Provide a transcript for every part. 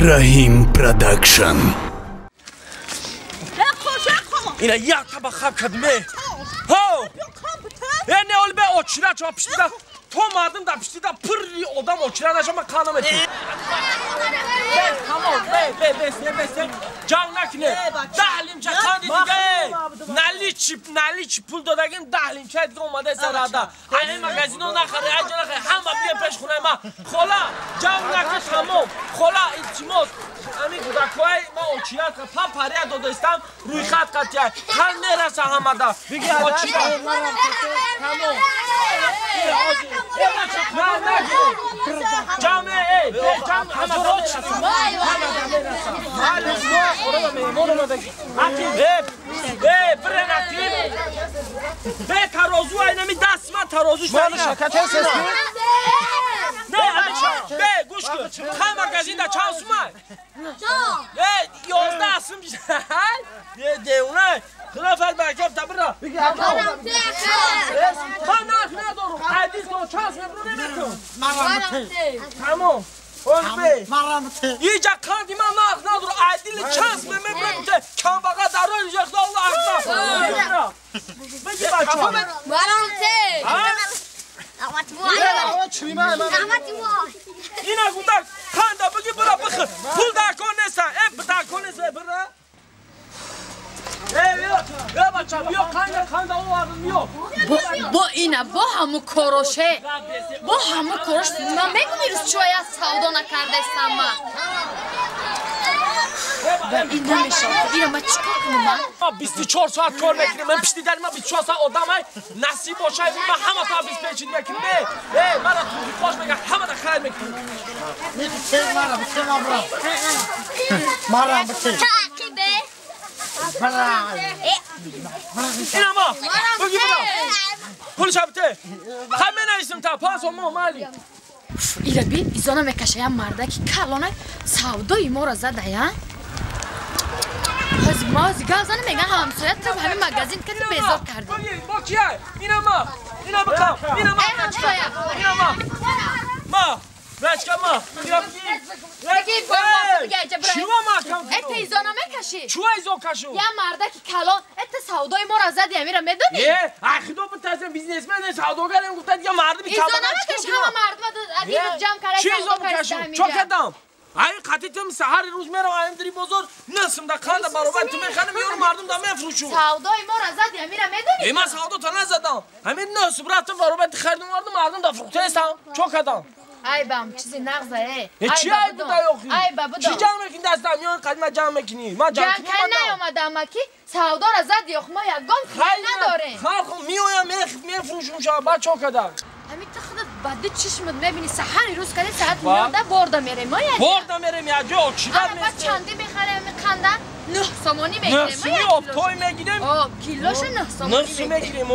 Rahim Production. اینا یک طبق خب کدمه ها نه اول به اوچرا چا پشتیدا تو مردم دا پشتیدا پری آدم اوچرا داشتم من کانم تی تمام بس جان نکنه دهلیم چه کاندی دیگه نلی چی پول دادگیم دهلیم چه دیگه اومده سرادا همه مغازینو نخره اجرا خه همه بیا پیش خونه ما خلا جان نکنه تمام خلا التماس همین کودکای ما اوچرا پا پریا دادستم روی خط قطعه هر نرسه همه بگی اوچرا تمام جامعه همه به ترازو اینمی دست من ترازوش نه گوش کن همه گزین در چند سومه 11 اسم یه دیونه خلافت برکب تبرا من نخ ندارم حدیث کن چند سومه برو نمیتون تمام اینجا کاندی من نخ ندارم عدیل چند سومه برو کم بقا در روی جخت الله اکبر بگی بچه اینا گوندک کاندا بگی برا بخ پول دکان نیست دکان نیست برا بیا بچه بیا کاندا او آدم بیا با اینا با همون کروشه با همون کروش من میگم ایروز چوی از سودا نکرده استم من این نمیشه اینا ما چیکار کنم من 24 ساعت کار میکنم من پشتی در ما 24 ساعت آدم های نصیب باشه من همه تا 25 میکنم من تو خوش میگم همه تا خیر میکنم اینا ما بگی برا پول شبته همه نویسم تا پاس و ما مالی ایره بین ایزانا میکشه یا مرده که کلانه سودای ما را زده یا از ما زیگه ازانه میگه همسایت تو همین مگزین که تو بیزار کرده با کیه؟ اینا ما اینا بکن اینا ما اینا ما رشکه ما بگی با ما بگه ایجا برای چیوا ما کن ات ایزانا میکشی چیوا ایزا کشو یا مرده که کلان ات سودای ما را زده امیره میدونی اخیدو بتازم بیزنسمن سوداگرم گفتن یا مرد بی ایزانا میکشی همه مرد اگه جمع کرده چی ایزا میکشم چو کدام ای قطیتم سحر روز میرم ایم دری بزرگ نسم دا خانه برابر تو میخوام میارم مردم دا میفروشم سودای ما را زدی امیره میدونی من سودا تا نزدم همین نسم رفتم برابر خریدم مردم دا فروخته استم چو کدام ای بام چیزی نغزه ای چی ای بودا یوخی ای بابا چی جمع میکنی دستم میان قدیم جمع میکنی من جمع کنی نیومدم کی سودا را زدی اخ ما یک گام نداره خالق میایم میفروشم شما چو کدام همین تو خودت بعد چشمت میبینی سحر روز کلی ساعت میاد بردا میره ما یعنی بردا میرم یا جو چیکار بعد چندی میخرم میخنده 9 سومانی میگیرم ما توی میگیرم کیلوش 9 سومانی میگیرم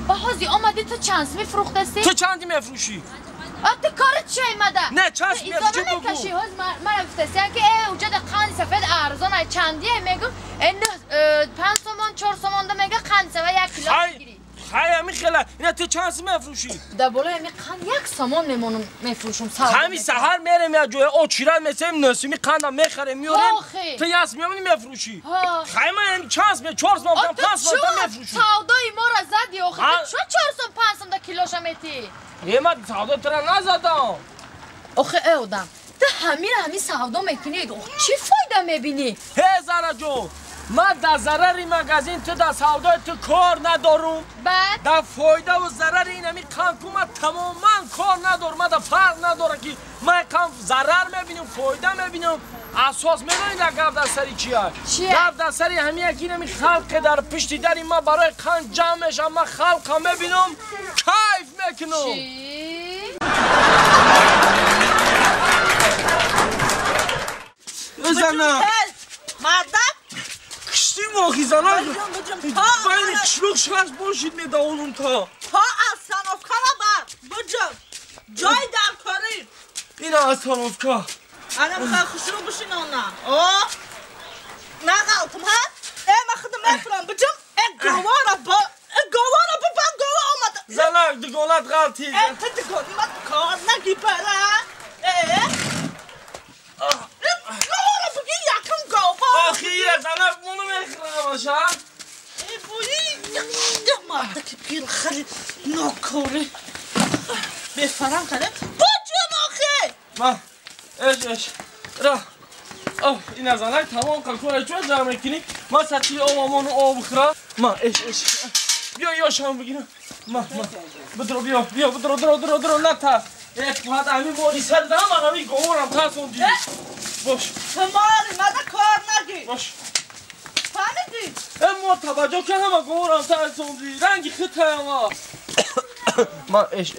باهازی آمدی تو چند سومی فروخته تو چندی میفروشی تو کارت چی ایمده نه چند میفروشی بگو من گفتم که اونجا د قند سفید ارزانه چندیه میگم 5 تومان 4 تومان ده میگه قند سفید 1 کیلو میگیری خیلی میخلا اینا تو چند میفروشی در بالا همین قند 1 تومان میمونم میفروشم همین سحر میرم یا جو اوچیرا مثلا نسیمی قندم میخرم میارم تو یاس میمونی میفروشی خیلی من چند می 4 تومان 5 تومان میفروشی سودای ما را زدی آخه چه 4 تومان 5 تومان کیلوش میتی ما سودا ترا نزدم آخه اودم تو همین سودا میکنی چی فایده میبینی هزار جو من در ضرری مغازین تو در سودا تو کار ندارم بعد در فایده و ضرر اینمی کانکو من تماما کار ندارم من در فرق نداره که من کم ضرر میبینم فایده میبینم اساس میبینی در گفت در سری چیه گفت در سری همین یکی نمی خلق در پشتی داری ما برای کان جمعش اما خلق میبینم کیف میکنم چی؟ بزنم مردم کشتی ماخی زنم باید چلوک شخص باشید میداونم تا از صنافکا بر بجم جای در کاری اینا از صنافکا انا میخواه خوشی رو بشین آنه نقلتم ها من خودم میفرم بجم گوارا با گواه آمده زنک دگونت غلطی تو دگونی من کار نگی برا گیر خرید ناکاری بفرم کنه بچم آخه ما اش را این از آنک تمام کار چون جمع کنی ما سطحی آمامون آب بخورم ما اش بیا یا شام بگیرم ما بدرو بیا بدرو نتا فقط همین باری سر دارم همین گوارم ترسون دیدی باش تماری مده کار نگی باش فهمیدی؟ اما توجه که همه گوارم ترسون دیدی رنگی خطه ما ما اش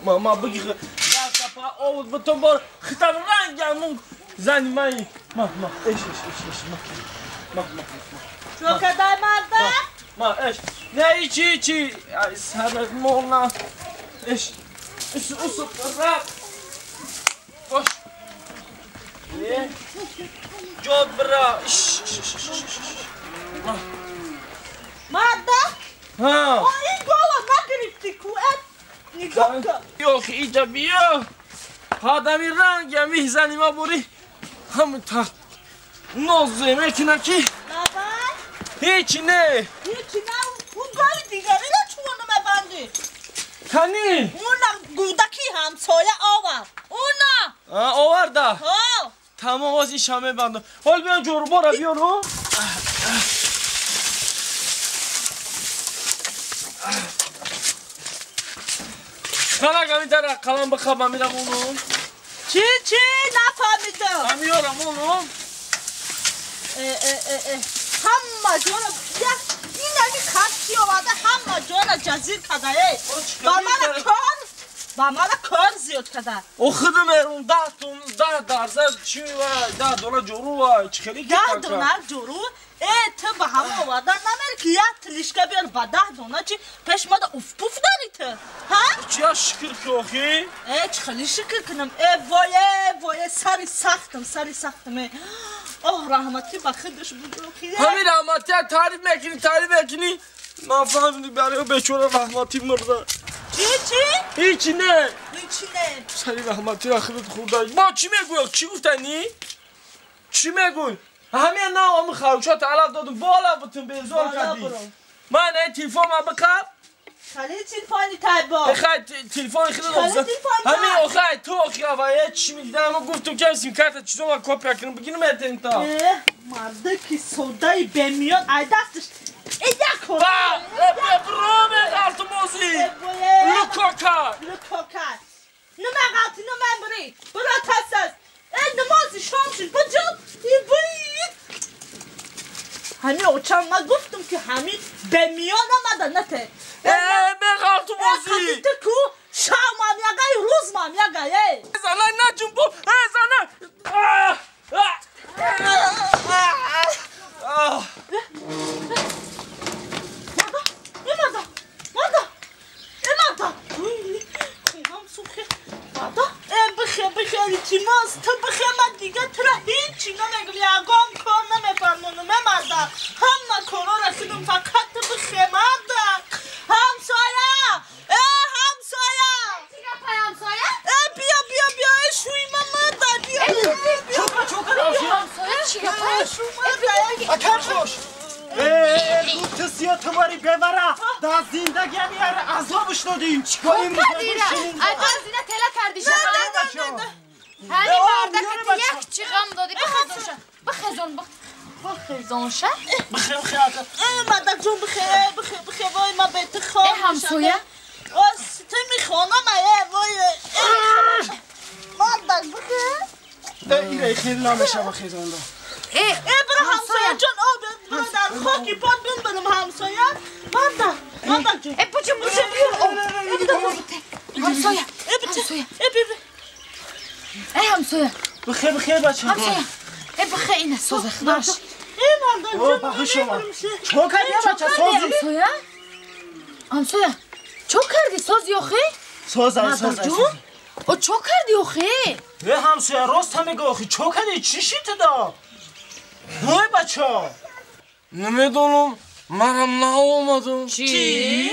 ما بگی در کپا آود بتون بار خطر رنگ همون زنی مایی ما اش ما چوکه دای مرده؟ ما اش نه چی سر مولنا اش اصو رب باش جاد برا مرده؟ ها این گوه نگرفتی کوت نگاه کن یوخی ایجا بیا آدمی رنگ میزنی ما بوری همون تا نازه میکنه که نبر؟ هیچی نه اون گوه دیگری نه چونه مبندی کنی اون گودکی همسایه آور اون آورده ها تمام از این شمه بنده حال بیان جورو بارا بیان ها خلاق همین در قلم بخوابم میرم اونو چی نفهمیدم همیارم اونو همه جانا این اگه خطی آورده همه جانا جزیر کده با من کار زیاد کده او خودم اون 10 درصد چی و $10 جورو و چی خیلی که $10 جورو تو به همه آورده نمیره که یک تلیشکه بیار با $10 چی پیش ماده اوف پوف داری تو ها؟ چی ها شکر که آخی؟ چی خیلی شکر کنم وای سری سختمه اوه رحمتی با خودش بود آخی همین رحمتی ها تعریف میکنی من فهمیدی برای بیچاره رحمتی مرده چی؟ هیچی نه سری رحمتی را خودت خورده ما چی میگوی؟ چی گفتنی؟ چی میگوی؟ همین نه همین خروشات علف دادم بالا بتون بیزار کردی من این تلفون ما بکر خیلی تلفونی تایبا بخوای تلفون خیلی همین آخه تو آخه چی میگیدم اما گفتم که سیم کارت چیزو من کپی کنم بگیرم تا مرده که سودای بمیاد ای دستش یک کن برام ارتموزی لوکاکا نمه بری برا تسس نمازی شام شد بجا همین اوچم ما گفتم که همین بمیاد آمده نته بغل تو بازی تو کو شام هم یگه روز هم یگه زنه نه جنبو زنه مادا خونم سوخه مادا بخیر تیماز تو بخیر من دیگه تو را هیچی نمیگم یگام کار نمیفرمونم مادا همه کارا رسیدم فقط تو بخیر مادا همسایه بیا شوی مادا بیا همسایه چی گفت؟ اکر خوش تو سیاه تو باری ببره در زندگی همیاره عذابش دادیم چیکاری دیره اگر زینه تله کردی شما همین مرده که یک چی غم دادی بخزون شه بخیر مادا جون بخیر وای ما بیت خواب همسایه تو میخوانم وای مادا بخیر ایره خیلی نامشه با خیزان دا برو همسایه جان برو در خاکی پاد برم همسایه مادا جون بچه همسایه همسایه بخیر بچه همسایه بخیر اینه سوز خداش مادا جون شما چو کردی بچه سازی؟ همسایه چو کردی سازی آخی؟ سازی او چو کردی آخی؟ همسایه راست هم میگه آخی چو کردی چی شیطه دا؟ وای بچه نمیدونم منم نه اومدم چی؟